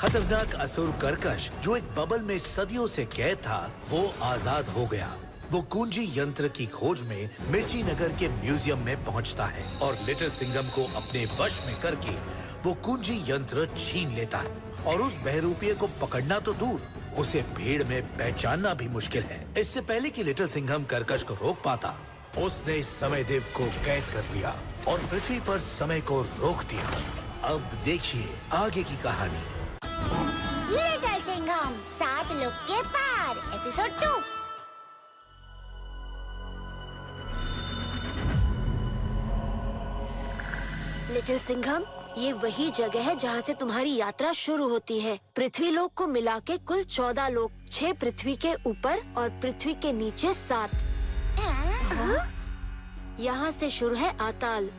खतरनाक असुर कर्कश जो एक बबल में सदियों से कैद था, वो आजाद हो गया। वो कुंजी यंत्र की खोज में मिर्ची नगर के म्यूजियम में पहुंचता है और लिटिल सिंघम को अपने वश में करके वो कुंजी यंत्र छीन लेता है। और उस बहरूपिये को पकड़ना तो दूर, उसे भीड़ में पहचानना भी मुश्किल है। इससे पहले कि लिटिल सिंघम कर्कश को रोक पाता, उसने समय देव को कैद कर लिया और पृथ्वी पर समय को रोक दिया। अब देखिए आगे की कहानी। लिटिल सिंघम 7 लोग के पार एपिसोड 2। लिटिल सिंघम, ये वही जगह है जहाँ से तुम्हारी यात्रा शुरू होती है। पृथ्वी लोक को मिला के कुल 14 लोक, 6 पृथ्वी के ऊपर और पृथ्वी के नीचे 7। यहाँ से शुरू है आताल,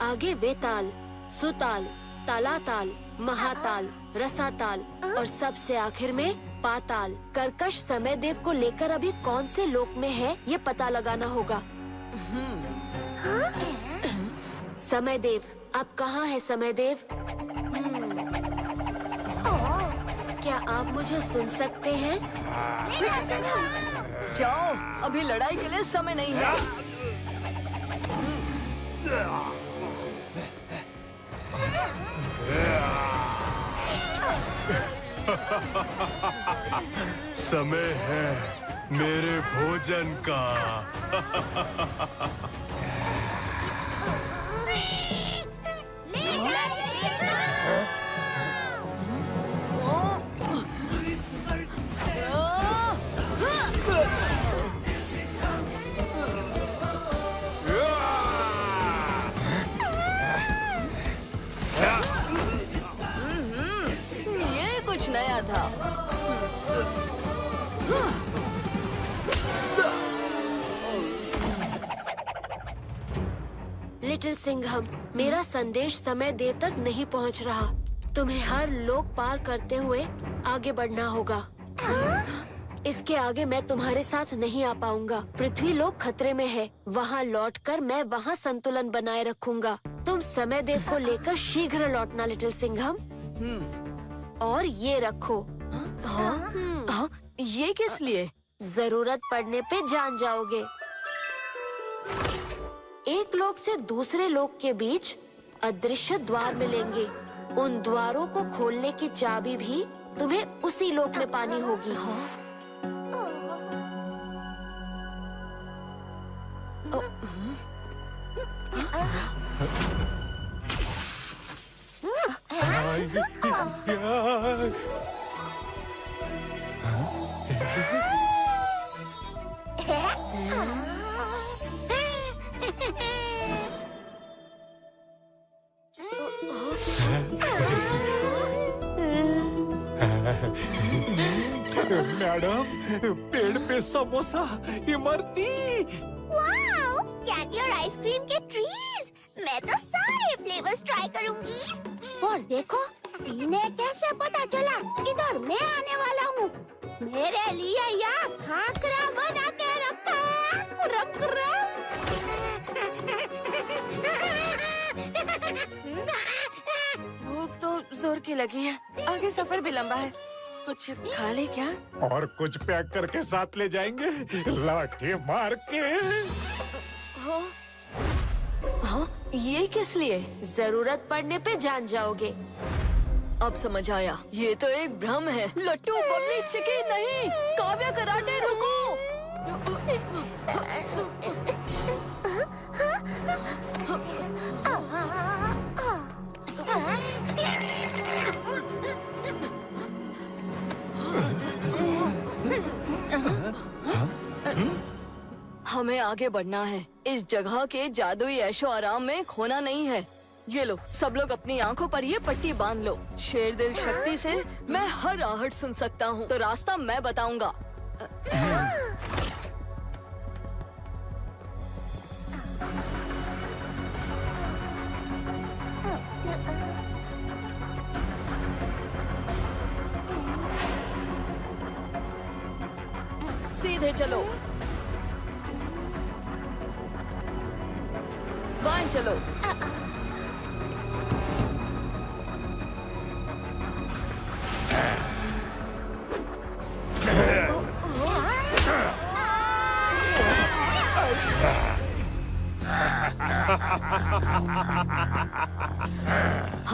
आगे वेताल, सुताल, तालाताल, महाताल, रसाताल और सबसे आखिर में पाताल। कर्कश समय देव को लेकर अभी कौन से लोक में है, ये पता लगाना होगा। समय देव, आप कहाँ हैं समय देव? क्या आप मुझे सुन सकते हैं? जाओ, अभी लड़ाई के लिए समय नहीं है। समय है मेरे भोजन का। ये कुछ नया था। लिटिल सिंघम, मेरा संदेश समय देव तक नहीं पहुंच रहा। तुम्हें हर लोक पार करते हुए आगे बढ़ना होगा। इसके आगे मैं तुम्हारे साथ नहीं आ पाऊंगा। पृथ्वी लोक खतरे में है। वहाँ लौटकर मैं वहाँ संतुलन बनाए रखूंगा। तुम समय देव को लेकर शीघ्र लौटना लिटिल सिंघम। और ये रखो। ये किस लिए? जरूरत पड़ने पे जान जाओगे। एक लोक से दूसरे लोक के बीच अदृश्य द्वार मिलेंगे। उन द्वारों को खोलने की चाबी भी तुम्हें उसी लोक में पानी होगी। मैडम, पेड़ पे समोसा, इमरती। वाओ, कैंडी और आइसक्रीम के ट्रीज। मैं तो सारे फ्लेवर्स ट्राई करूंगी। और देखो, इन्हें कैसे पता चला इधर मैं आने वाला हूँ। मेरे लिए यहाँ खाकरा बना के रखा। भूख तो जोर की लगी है। आगे सफर भी लंबा है। कुछ खा ले क्या? और कुछ पैक करके साथ ले जाएंगे, लाठी मार के। हाँ, ये किस लिए? जरूरत पड़ने पे जान जाओगे। अब समझ आया, ये तो एक भ्रम है। लट्टू, बबली, चिकी नहीं। काव्या, कराटे, रुको। हमें आगे बढ़ना है। इस जगह के जादुई ऐशो आराम में खोना नहीं है। ये लो, सब लोग अपनी आंखों पर ये पट्टी बांध लो। शेर दिल शक्ति से मैं हर आहट सुन सकता हूँ, तो रास्ता मैं बताऊंगा। सीधे चलो, बाएं चलो।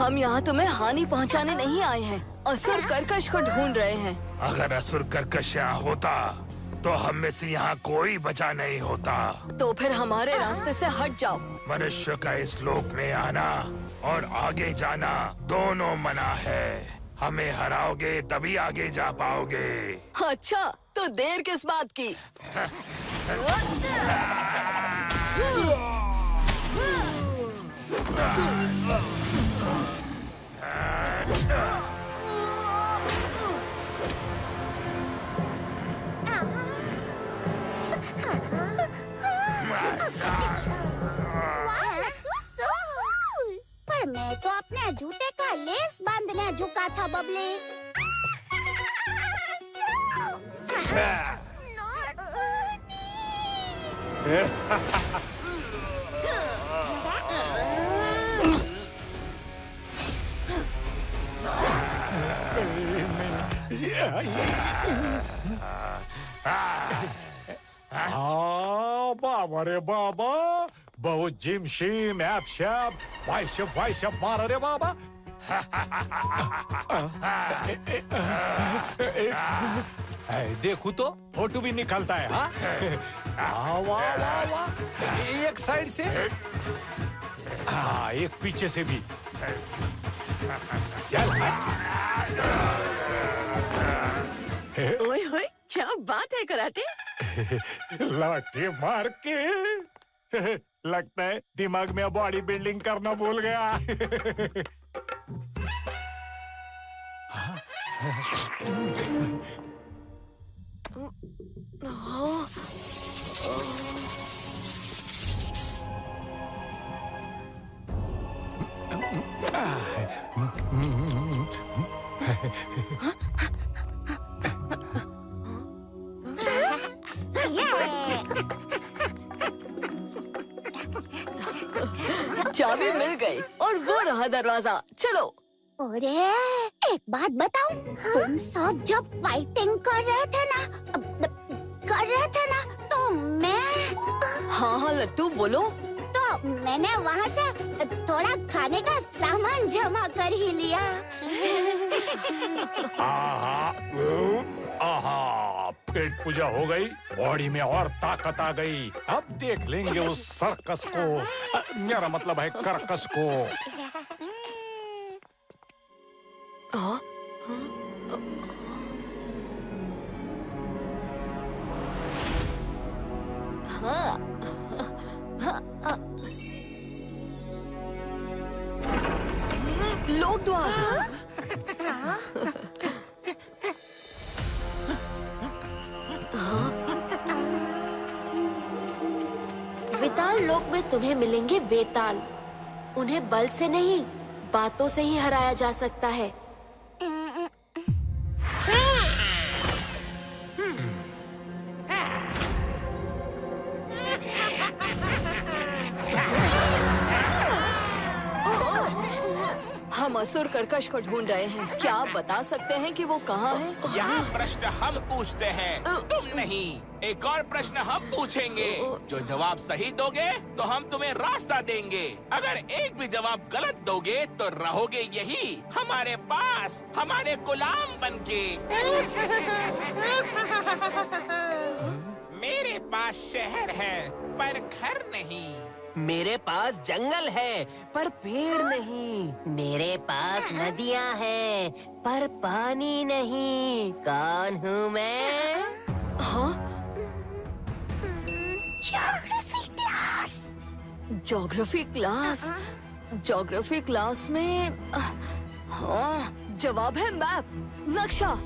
हम यहाँ तुम्हें हानि पहुँचाने नहीं आए हैं, असुर कर्कश को ढूंढ रहे हैं। अगर असुर कर्कश यहाँ होता तो हम में से यहाँ कोई बचा नहीं होता। तो फिर हमारे रास्ते से हट जाओ। मनुष्य का इस लोक में आना और आगे जाना दोनों मना है। हमें हराओगे तभी आगे जा पाओगे। अच्छा, तो देर किस बात की? पर मैं तो अपने जूते का लेस बांधने झुका था बबली। बाबा रे बाबा, बहुत जिम शिम ऐप शैप बाइशप मार रे बाबा। देखू तो फोटो भी निकलता है। हाँ वाह वाह वाह, एक साइड से, हाँ एक पीछे से भी। चल ओए होए, क्या बात है कराटे। लाठी मार के लगता है दिमाग में बॉडी बिल्डिंग करना भूल गया। चाबी मिल गई और वो रहा दरवाजा। चलो। अरे एक बात बताऊं, तुम सब जब फाइटिंग कर रहे थे ना तो मैं, हाँ हाँ लट्टू बोलो। तो मैंने वहाँ से थोड़ा खाने का सामान जमा कर ही लिया। आहा, पेट पूजा हो गई, बॉडी में और ताकत आ गई। अब देख लेंगे उस सर्कस को, मेरा मतलब है कर्कस को। लोक द्वार। विताल लोक में तुम्हें मिलेंगे वेताल। उन्हें बल से नहीं, बातों से ही हराया जा सकता है। हम असुर कर्कश को ढूंढ रहे हैं। क्या आप बता सकते हैं कि वो कहाँ है? यहाँ प्रश्न हम पूछते हैं, तुम नहीं। एक और प्रश्न हम पूछेंगे, जो जवाब सही दोगे तो हम तुम्हें रास्ता देंगे। अगर एक भी जवाब गलत दोगे तो रहोगे यही हमारे पास, हमारे गुलाम बनके। मेरे पास शहर है पर घर नहीं। मेरे पास जंगल है पर पेड़ नहीं। मेरे पास नदियाँ हैं पर पानी नहीं। कौन हूँ मैं? हाँ? Geography class. Geography class. Geography class में हाँ, जवाब है मैप, नक्शा।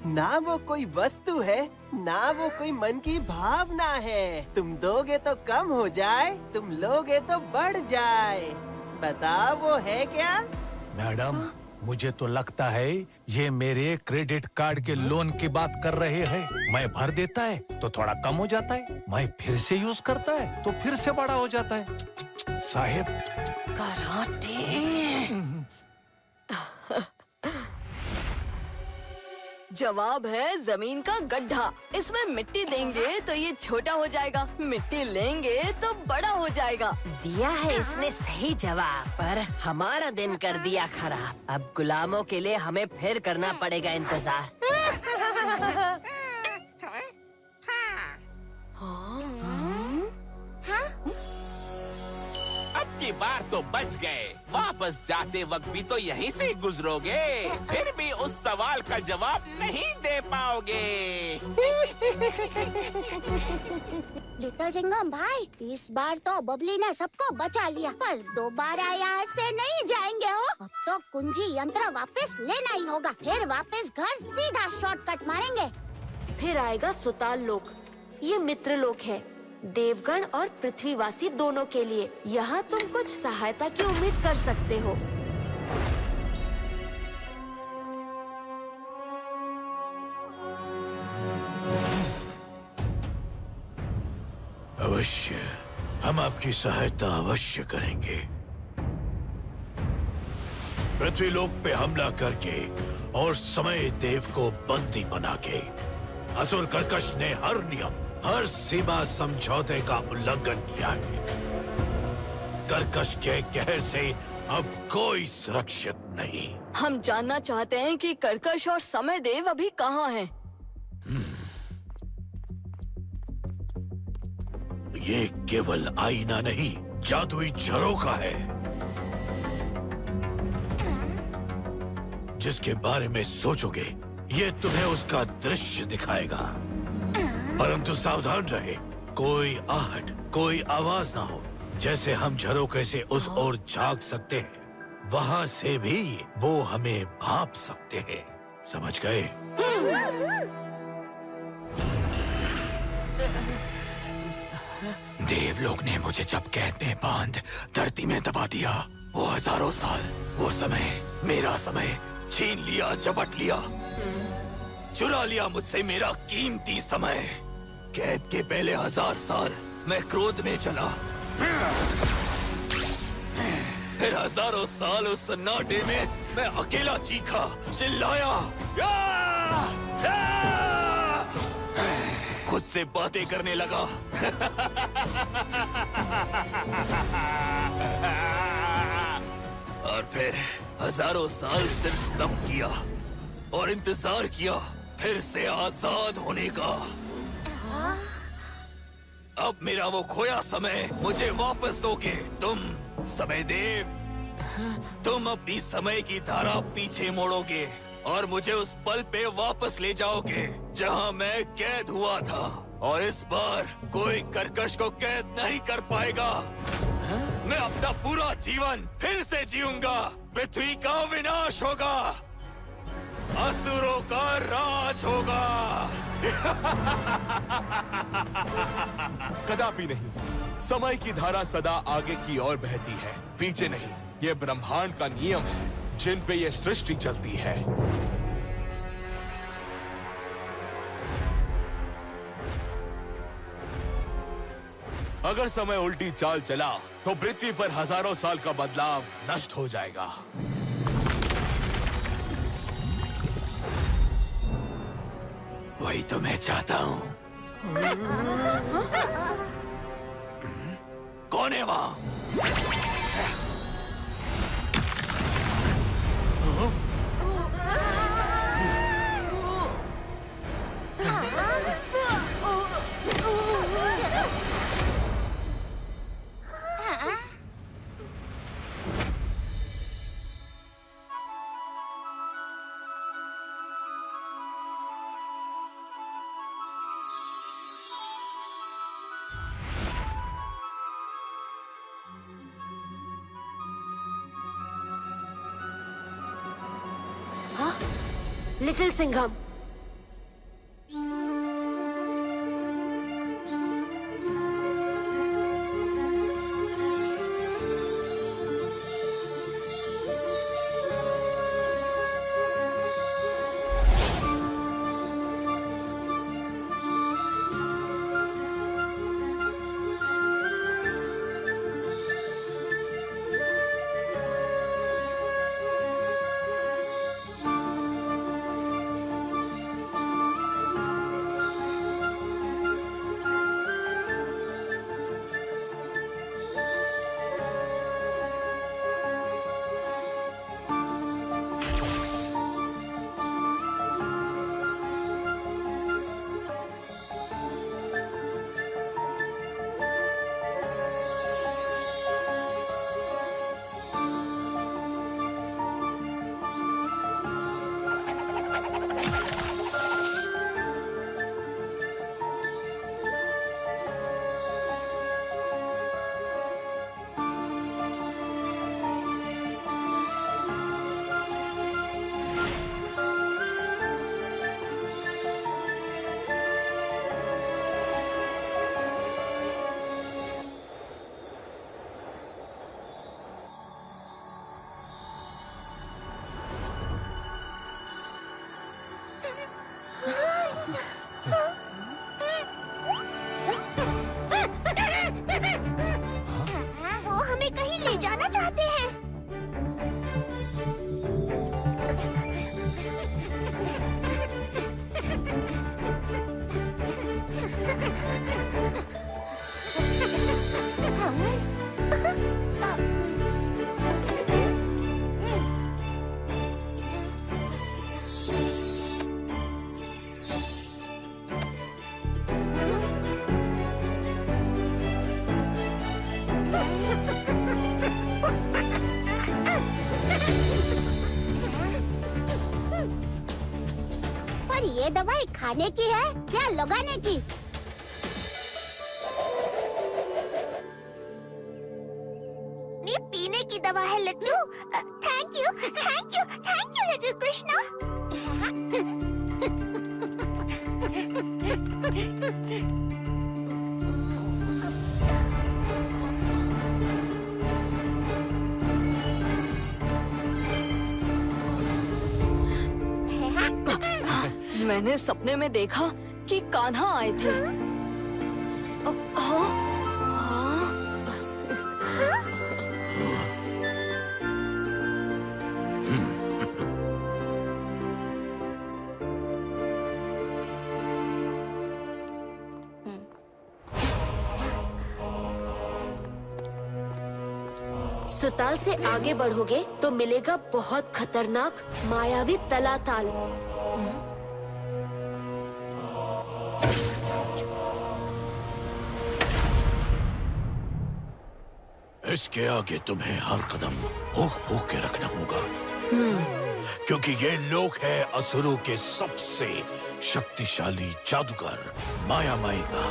ना वो कोई वस्तु है, ना वो कोई मन की भावना है। तुम दोगे तो कम हो जाए, तुम लोगे तो बढ़ जाए। बताओ वो है क्या? मैडम, मुझे तो लगता है ये मेरे क्रेडिट कार्ड के लोन की बात कर रहे हैं। मैं भर देता है तो थोड़ा कम हो जाता है, मैं फिर से यूज करता है तो फिर से बड़ा हो जाता है। साहेब, जवाब है जमीन का गड्ढा। इसमें मिट्टी देंगे तो ये छोटा हो जाएगा, मिट्टी लेंगे तो बड़ा हो जाएगा। दिया है इसने सही जवाब, पर हमारा दिन कर दिया खराब। अब गुलामों के लिए हमें फिर करना पड़ेगा इंतजार। अब की बार तो बच गए। वापस जाते वक्त भी तो यहीं से गुजरोगे, फिर भी उस सवाल का जवाब नहीं दे पाओगे। लिटिल सिंघम भाई, इस बार तो बबली ने सबको बचा लिया, पर दोबारा यहाँ से नहीं जाएंगे हो। अब तो कुंजी यंत्र वापस लेना ही होगा, फिर वापस घर सीधा शॉर्टकट मारेंगे। फिर आएगा सुताल लोक। ये मित्र लोक है, देवगण और पृथ्वीवासी दोनों के लिए। यहाँ तुम कुछ सहायता की उम्मीद कर सकते हो। अवश्य, हम आपकी सहायता अवश्य करेंगे। पृथ्वीलोक पे हमला करके और समय देव को बंदी बना के असुर कर्कश ने हर नियम, हर सीमा समझौते का उल्लंघन किया है। कर्कश के कहर से अब कोई सुरक्षित नहीं। हम जानना चाहते हैं कि कर्कश और समय देव अभी कहाँ हैं? ये केवल आईना नहीं, जादुई झरोखा है, जिसके बारे में सोचोगे ये तुम्हें उसका दृश्य दिखाएगा। परंतु सावधान रहे, कोई आहट, कोई आवाज ना हो। जैसे हम झरोखे से उस ओर झांक सकते हैं, वहां से भी वो हमें भांप सकते हैं। समझ गए? देवलोक ने मुझे जब कैद में बांध धरती में दबा दिया, वो हजारों साल, वो समय, मेरा समय छीन लिया, झपट लिया, चुरा लिया मुझसे मेरा कीमती समय। कैद के पहले 1000 साल मैं क्रोध में चला, फिर हजारों साल उस सन्नाटे में मैं अकेला चीखा, चिल्लाया, खुद से बातें करने लगा। और फिर हजारों साल सिर्फ तप किया और इंतजार किया फिर से आजाद होने का। अब मेरा वो खोया समय मुझे वापस दोगे तुम, समय देव। तुम अपनी समय की धारा पीछे मोड़ोगे और मुझे उस पल पे वापस ले जाओगे जहां मैं कैद हुआ था। और इस बार कोई कर्कश को कैद नहीं कर पाएगा। मैं अपना पूरा जीवन फिर से जीऊंगा। पृथ्वी का विनाश होगा, असुरों का राज होगा। कदापि नहीं। समय की धारा सदा आगे की ओर बहती है, पीछे नहीं। ये ब्रह्मांड का नियम है जिन पे ये सृष्टि चलती है। अगर समय उल्टी चाल चला तो पृथ्वी पर हजारों साल का बदलाव नष्ट हो जाएगा। वही तो मैं चाहता हूँ। कौन है वहाँ? लिटिल सिंघम, ये दवाई खाने की है या लगाने की? ये पीने की दवा है लड्डू। Thank you, thank you, thank you little Krishna. मैंने सपने में देखा कि कान्हा आए थे। हाँ? हाँ? सुताल से आगे बढ़ोगे तो मिलेगा बहुत खतरनाक मायावी तलाताल। इसके आगे तुम्हें हर कदम भूख भूख के रखना होगा, क्योंकि ये लोक है असुरों के सबसे शक्तिशाली जादूगर माया माई का।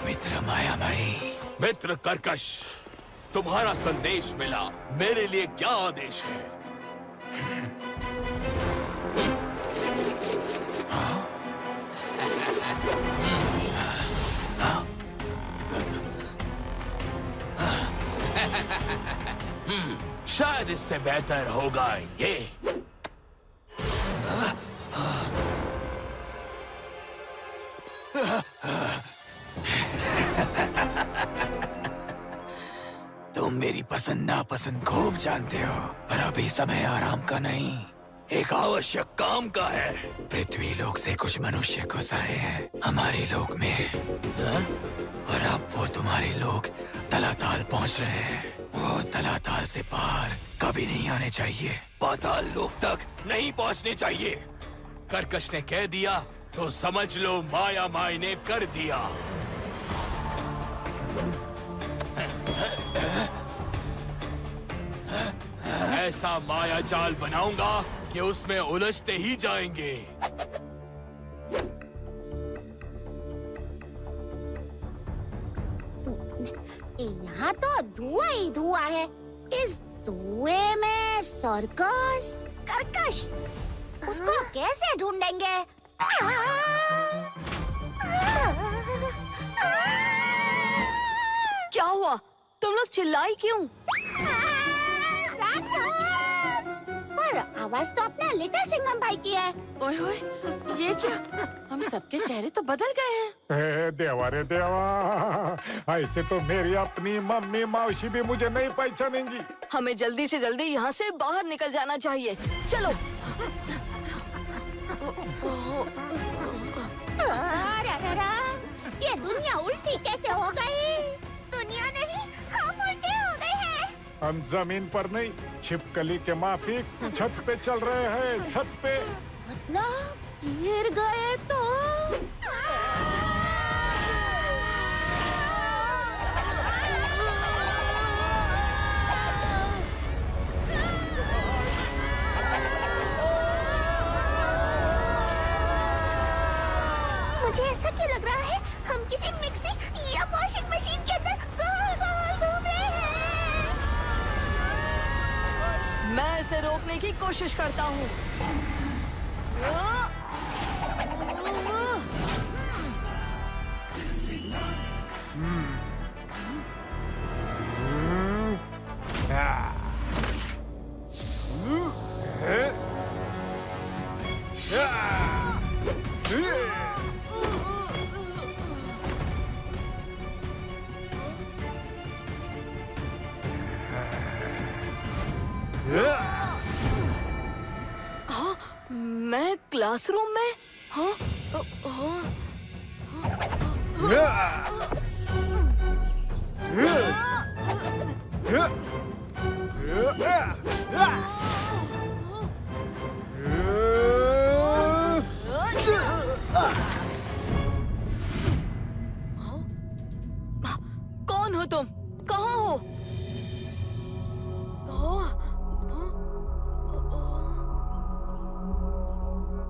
मित्र माया माई, मित्र कर्कश, तुम्हारा संदेश मिला। मेरे लिए क्या आदेश है? शायद इससे बेहतर होगा ये। तुम मेरी पसंद नापसंद खूब जानते हो, पर अभी समय आराम का नहीं, एक आवश्यक काम का है। पृथ्वी लोक से कुछ मनुष्य घुस आए हैं हमारे लोक में, और अब वो तुम्हारे लोग तलाताल पहुंच रहे हैं। वो तलाताल से पार कभी नहीं आने चाहिए, पाताल लोक तक नहीं पहुंचने चाहिए। कर्कश ने कह दिया तो समझ लो माया माई ने कर दिया। ऐसा माया जाल बनाऊंगा कि उसमें उलझते ही जाएंगे। यहाँ तो धुआं ही धुआं है। इस धुएं में सर्कस। कर्कश, उसको कैसे ढूंढेंगे? क्या हुआ? तुम लोग चिल्लाई क्यों? पर आवाज तो अपना लिटिल सिंघम भाई की है। ओए ओए, ये क्या? हम सबके चेहरे तो बदल गए हैं। देवा रे देवा, ऐसे तो मेरी अपनी मम्मी मौसी भी मुझे नहीं पहचानेंगी। हमें जल्दी से जल्दी यहाँ से बाहर निकल जाना चाहिए। चलो। ये दुनिया उल्टी कैसे हो गई? दुनिया नहीं, हम उल्टे हो गए हैं। हम जमीन पर नहीं, छिपकली के माफिक छत पे चल रहे हैं। छत पे मतलब गिर गए तो? मुझे ऐसा क्यों लग रहा है हम किसी मिक्सी या वॉशिंग मशीन के अंदर गोल गोल घूम रहे हैं। मैं इसे रोकने की कोशिश करता हूँ। हाँ, मैं क्लासरूम में? हाँ,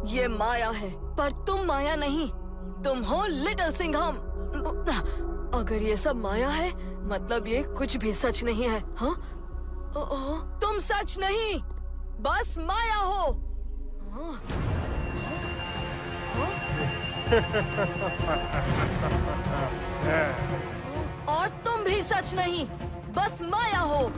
ये माया है, पर तुम माया नहीं, तुम हो लिटिल सिंघम। अगर ये सब माया है, मतलब ये कुछ भी सच नहीं है। हाँ? तुम सच नहीं, बस माया हो। और तुम भी सच नहीं, बस माया हो।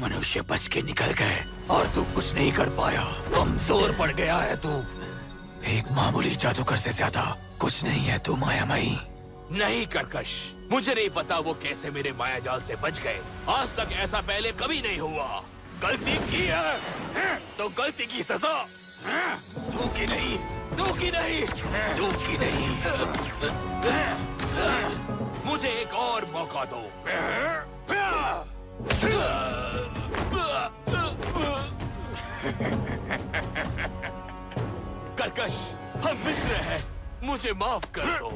मनुष्य बच के निकल गए और तू कुछ नहीं कर पाया। कमजोर पड़ गया है तू। एक मामूली जादूगर से ज्यादा कुछ नहीं है तू मायामयी। नहीं कर्कश, मुझे नहीं पता वो कैसे मेरे माया जाल से बच गए। आज तक ऐसा पहले कभी नहीं हुआ। गलती की है तो गलती की सजा। तू की नहीं, तू की नहीं, तू की नहीं। मुझे एक और मौका दो। कर्कश, हम मित्र हैं, मुझे माफ कर दो।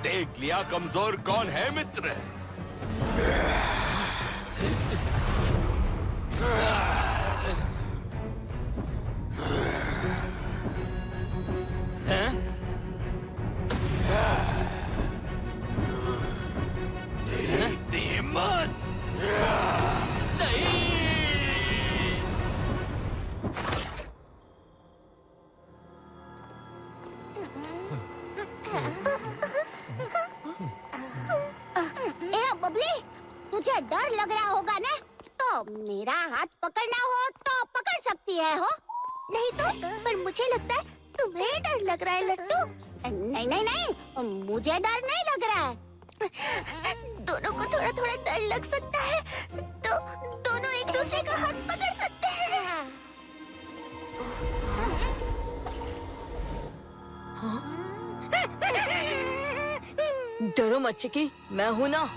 देख लिया कमजोर कौन है मित्र। तुझे डर लग रहा होगा ना, तो मेरा हाथ पकड़ना हो तो पकड़ सकती है हो। नहीं तो, पर मुझे लगता है तुम्हें डर लग रहा है लट्टू। नहीं नहीं नहीं, मुझे डर नहीं लग रहा है। दोनों को थोड़ा थोड़ा डर लग सकता है, तो दोनों एक दूसरे का हाथ पकड़ सकते हैं। डरो मत चिकी, मैं हूं ना।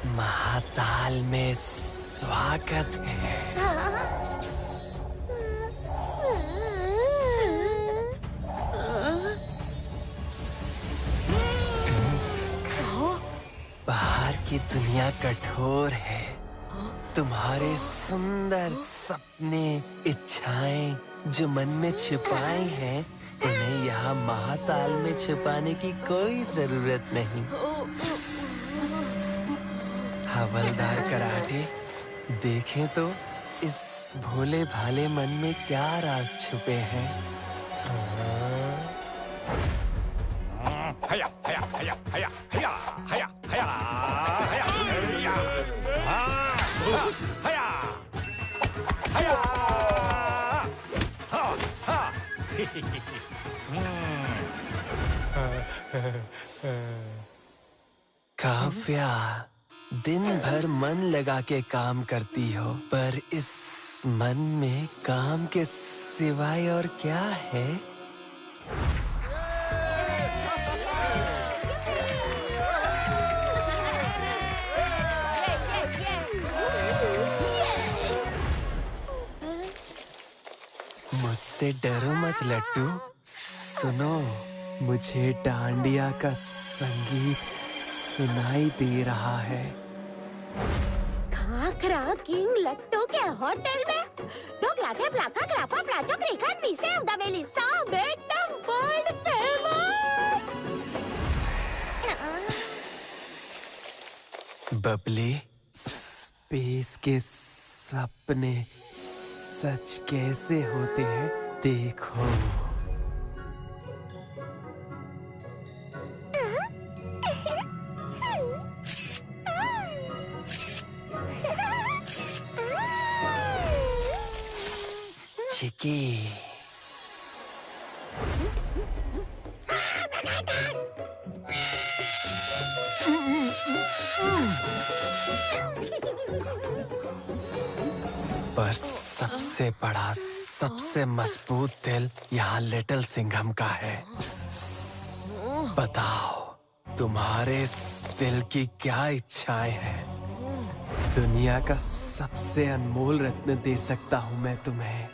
महाताल में स्वागत है। बाहर की दुनिया कठोर है। तुम्हारे सुंदर सपने, इच्छाएं जो मन में छुपाए हैं, उन्हें यहाँ महाताल में छुपाने की कोई जरूरत नहीं। हवलदार कराटे, देखें तो इस भोले भाले मन में क्या राज छुपे हैं। हया हया हया हया हया हया हया हया हया हया काव्या, दिन भर मन लगा के काम करती हो, पर इस मन में काम के सिवाय और क्या है? मुझसे डरो मत लट्टू। सुनो, मुझे डांडिया का संगीत सुनाई दे रहा है। खाखरा किंग लट्टू के होटल में ढोकला थेपला खाखरा फाफड़ा चकरी खांडवी सेव दाबेली सब एकदम वर्ल्ड फेमस। बबली, स्पेस के सपने सच कैसे होते हैं देखो। चिकी, पर सबसे बड़ा, सबसे मजबूत दिल यहाँ लिटिल सिंघम का है। बताओ, तुम्हारे इस दिल की क्या इच्छाएं हैं? दुनिया का सबसे अनमोल रत्न दे सकता हूँ मैं तुम्हें।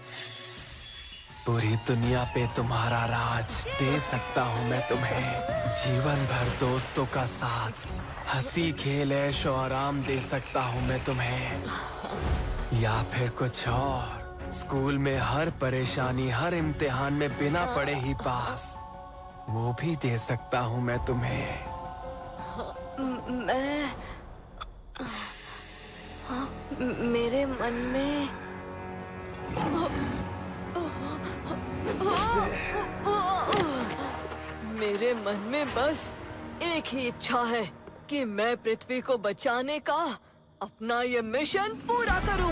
पूरी दुनिया पे तुम्हारा राज दे सकता हूँ मैं तुम्हें। जीवन भर दोस्तों का साथ, हंसी खेल ऐश और आराम दे सकता हूँ मैं तुम्हें। या फिर कुछ और, स्कूल में हर परेशानी, हर इम्तिहान में बिना पढ़े ही पास, वो भी दे सकता हूँ मैं तुम्हें। मेरे मन में बस एक ही इच्छा है कि मैं पृथ्वी को बचाने का अपना ये मिशन पूरा करूं।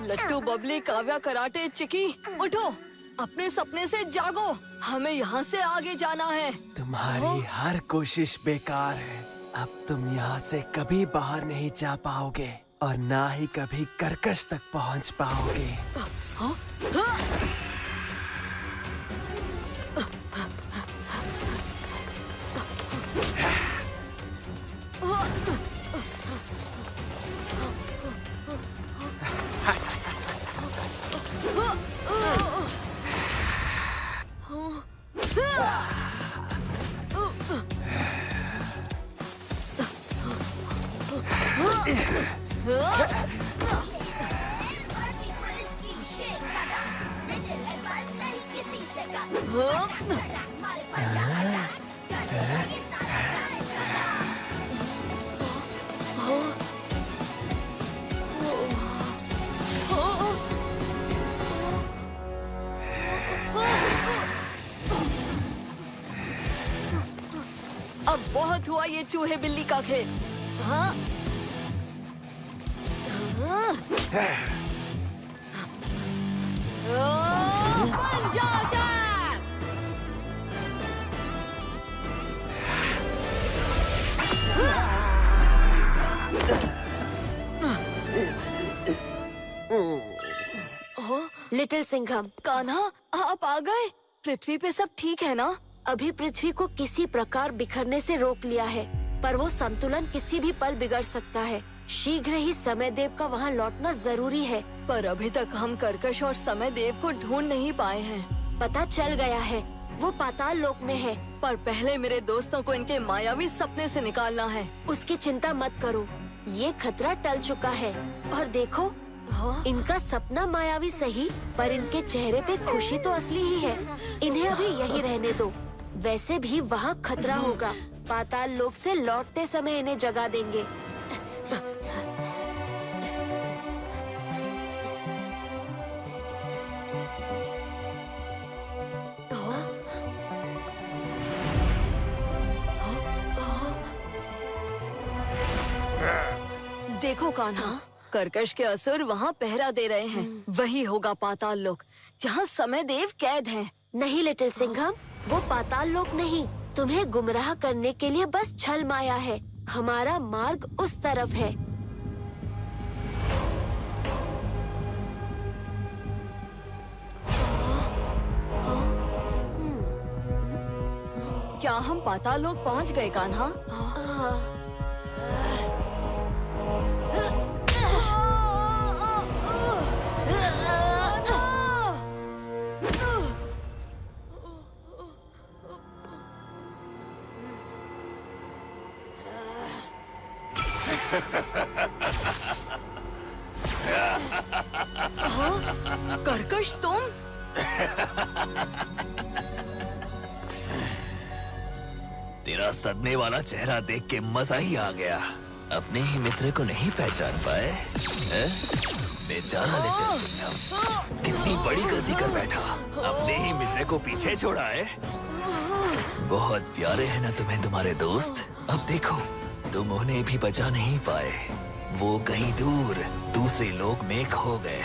लट्टू, बबली, काव्या, कराटे, चिकी, उठो, अपने सपने से जागो। हमें यहाँ से आगे जाना है। तुम्हारी हर कोशिश बेकार है। अब तुम यहाँ से कभी बाहर नहीं जा पाओगे और ना ही कभी कर्कश तक पहुँच पाओगे। अब बहुत हुआ ये चूहे बिल्ली का खेल। हाँ? पंजा अटैक! लिटिल सिंघम, कान्हा, आप आ गए? पृथ्वी पे सब ठीक है ना? अभी पृथ्वी को किसी प्रकार बिखरने से रोक लिया है, पर वो संतुलन किसी भी पल बिगड़ सकता है। शीघ्र ही समय देव का वहाँ लौटना जरूरी है। पर अभी तक हम कर्कश और समय देव को ढूंढ नहीं पाए हैं। पता चल गया है, वो पाताल लोक में है। पर पहले मेरे दोस्तों को इनके मायावी सपने से निकालना है। उसकी चिंता मत करो, ये खतरा टल चुका है। और देखो, इनका सपना मायावी सही, पर इनके चेहरे पे खुशी तो असली ही है। इन्हें अभी यहीं रहने दो। वैसे भी वहाँ खतरा होगा। पाताल लोक से लौटते समय इन्हें जगा देंगे। देखो कान्हा, कर्कश के असुर वहाँ पहरा दे रहे हैं। वही होगा पाताल लोक, जहाँ समय देव कैद हैं। नहीं लिटिल सिंघम, वो पाताल लोक नहीं। तुम्हें गुमराह करने के लिए बस छल माया है। हमारा मार्ग उस तरफ है। क्या हम पाताल लोक पहुँच गए कान्हा? कर्कश तुम? तेरा सदमे वाला चेहरा देख के मजा ही आ गया। अपने ही मित्र को नहीं पहचान पाए हैं? बेचारा लिटिल सिंघम, कितनी बड़ी गलती कर बैठा। अपने ही मित्र को पीछे छोड़ा है। बहुत प्यारे हैं ना तुम्हें तुम्हारे दोस्त। अब देखो, तुम उन्हें भी बचा नहीं पाए। वो कहीं दूर दूसरे लोक में खो गए,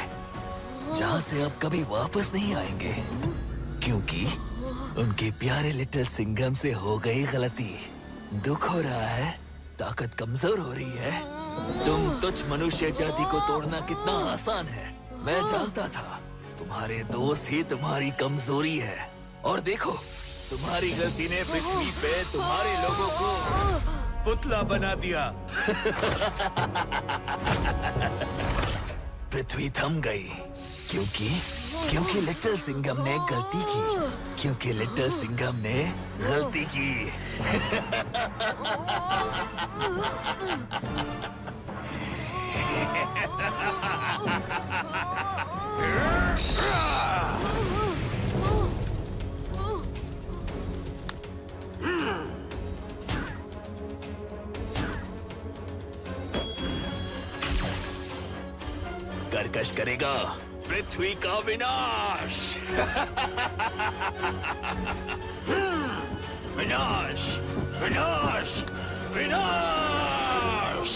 जहाँ से अब कभी वापस नहीं आएंगे, क्योंकि उनके प्यारे लिटिल सिंघम से हो गई गलती। दुख हो रहा है, ताकत कमजोर हो रही है। तुम तुच्छ मनुष्य जाति को तोड़ना कितना आसान है। मैं जानता था तुम्हारे दोस्त ही तुम्हारी कमजोरी है, और देखो, तुम्हारी गलती ने पृथ्वी पे तुम्हारे लोगों को पुतला बना दिया। पृथ्वी थम गई, क्योंकि लिटिल सिंघम ने गलती की। क्योंकि लिटिल सिंघम ने गलती की। कर्कश करेगा पृथ्वी का विनाश। विनाश, विनाश, विनाश।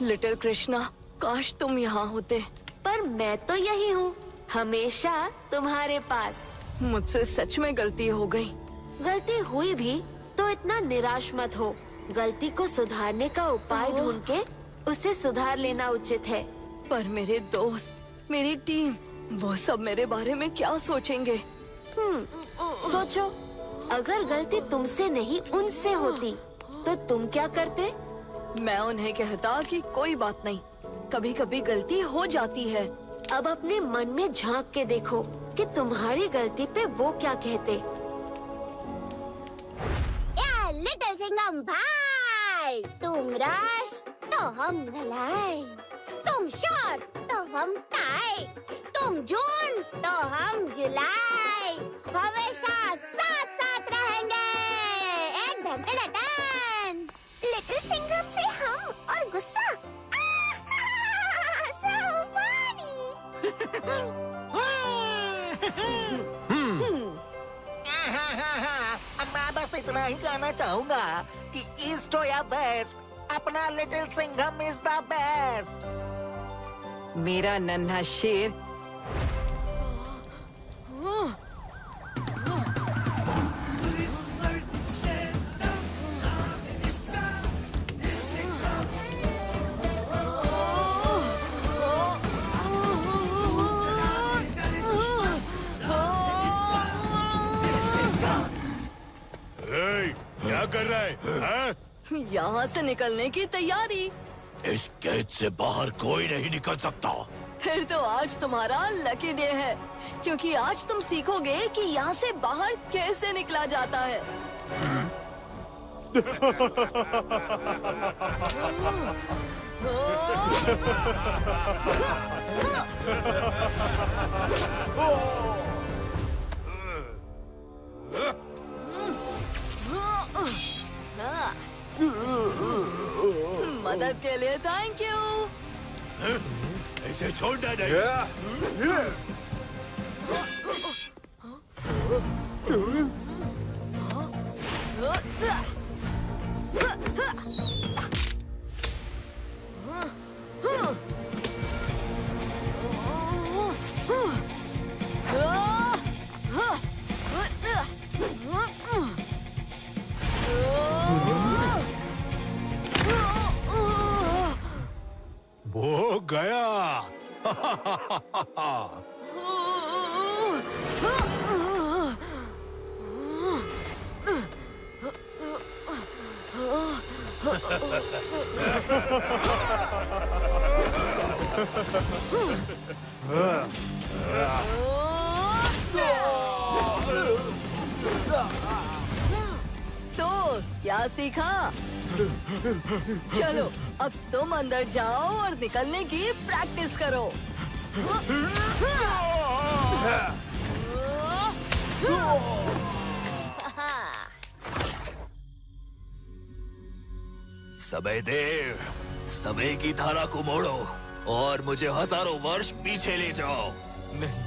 लिटिल कृष्णा, काश तुम यहाँ होते। पर मैं तो यही हूँ, हमेशा तुम्हारे पास। मुझसे सच में गलती हो गई। गलती हुई भी तो इतना निराश मत हो। गलती को सुधारने का उपाय ढूंढ के उसे सुधार लेना उचित है। पर मेरे दोस्त, मेरी टीम, वो सब मेरे बारे में क्या सोचेंगे? सोचो, अगर गलती तुमसे नहीं उनसे होती तो तुम क्या करते? मैं उन्हें कहता कि कोई बात नहीं, कभी कभी गलती हो जाती है। अब अपने मन में झांक के देखो कि तुम्हारी गलती पे वो क्या कहते। लिटिल सिंघम भाई, तुम रश तो हम नलाई, तुम शॉर्ट तो हम टाई, तुम जून तो हम जुलाई, हमेशा साथ साथ रहेंगे। एकदम टन। लिटिल सिंघम से हम और गुस्सा। So funny। मैं बस इतना ही कहना चाहूंगा कि ईस्ट हो या वेस्ट, अपना little Singham is the best. मेरा नन्हा शेर क्या कर रहा है? यहाँ से निकलने की तैयारी। इस गेट से बाहर कोई नहीं निकल सकता। फिर तो आज तुम्हारा लकी डे है, क्योंकि आज तुम सीखोगे कि यहाँ से बाहर कैसे निकला जाता है। मदद के लिए थैंक यू। इसे छोड़ना नहीं। वो गया। तो क्या सीखा? चलो अब तुम अंदर जाओ और निकलने की प्रैक्टिस करो। समय देव, समय की धारा को मोड़ो और मुझे हजारों वर्ष पीछे ले जाओ। नहीं,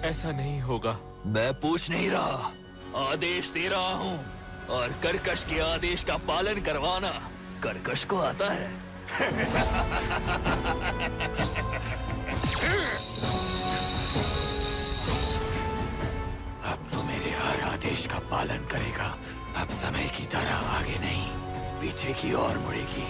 ऐसा नहीं होगा। मैं पूछ नहीं रहा, आदेश दे रहा हूँ, और कर्कश के आदेश का पालन करवाना कर्कश को आता है। अब तो मेरे हर आदेश का पालन करेगा। अब समय की तरह आगे नहीं, पीछे की ओर मुड़ेगी।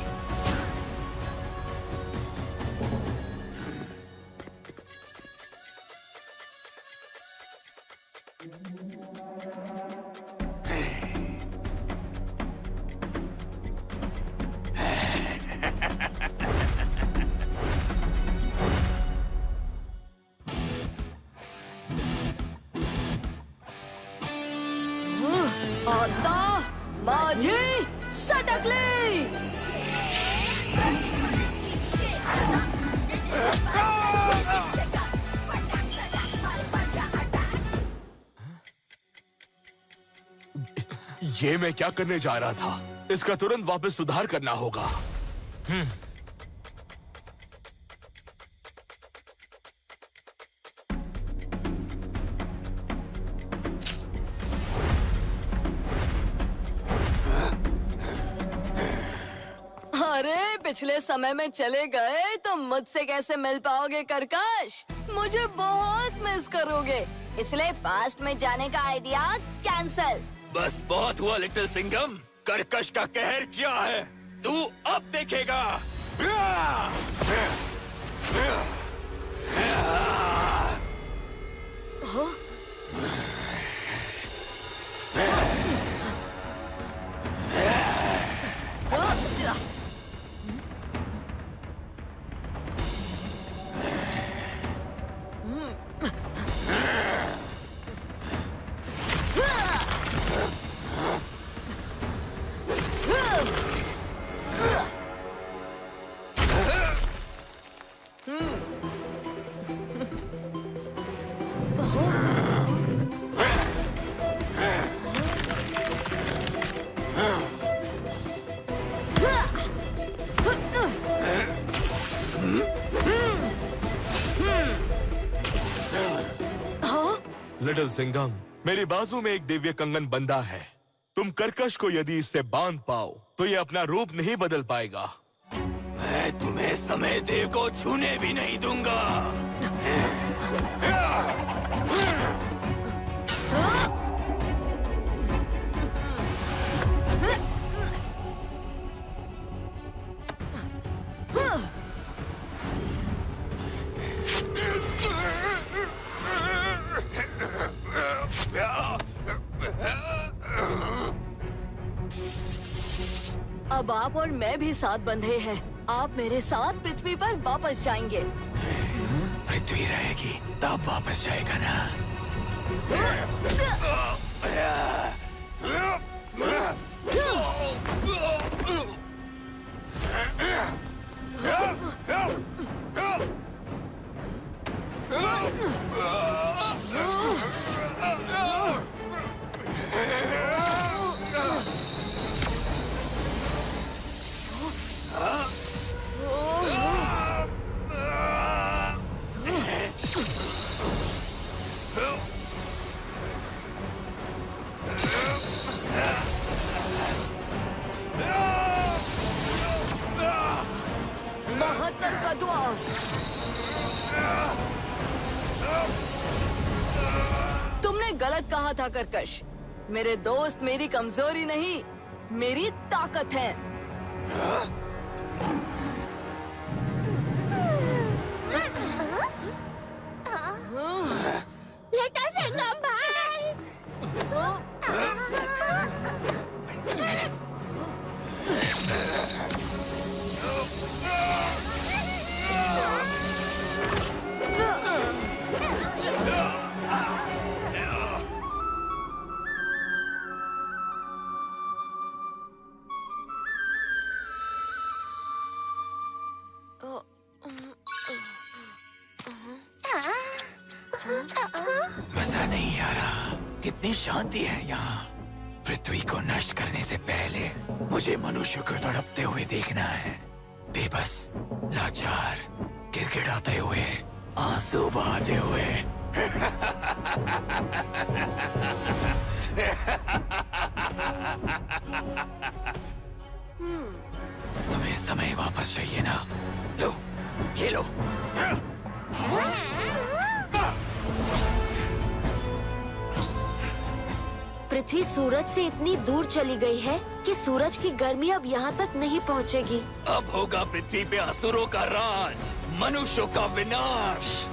आता माझी सटकली। ये मैं क्या करने जा रहा था? इसका तुरंत वापस सुधार करना होगा। अरे पिछले समय में चले गए तो मुझसे कैसे मिल पाओगे कर्कश? मुझे बहुत मिस करोगे, इसलिए पास्ट में जाने का आइडिया कैंसल। बस बहुत हुआ लिटिल सिंघम, कर्कश का कहर क्या है तू अब देखेगा। लिटिल सिंघम, मेरी बाजू में एक दिव्य कंगन बंधा है। तुम कर्कश को यदि इससे बांध पाओ तो ये अपना रूप नहीं बदल पाएगा। मैं तुम्हें समय देव को छूने भी नहीं दूंगा। अब आप और मैं भी साथ बंधे हैं। आप मेरे साथ पृथ्वी पर वापस जाएंगे। पृथ्वी रहेगी तब वापस जाएगा ना। महात्म का द्वार। तुमने गलत कहा था कर्कश। मेरे दोस्त मेरी कमजोरी नहीं, मेरी ताकत है। लिटिल सिंघम भाई। मजा नहीं आ रहा। कितनी शांति है यहाँ। पृथ्वी को नष्ट करने से पहले मुझे मनुष्य को तड़पते हुए देखना है। बेबस, लाचार, गिड़गिड़ाते हुए, आंसू बहाते हुए। तुम्हें समय वापस चाहिए ना? लो, ये लो। पृथ्वी सूरज से इतनी दूर चली गई है कि सूरज की गर्मी अब यहाँ तक नहीं पहुँचेगी। अब होगा पृथ्वी पे असुरों का राज, मनुष्यों का विनाश।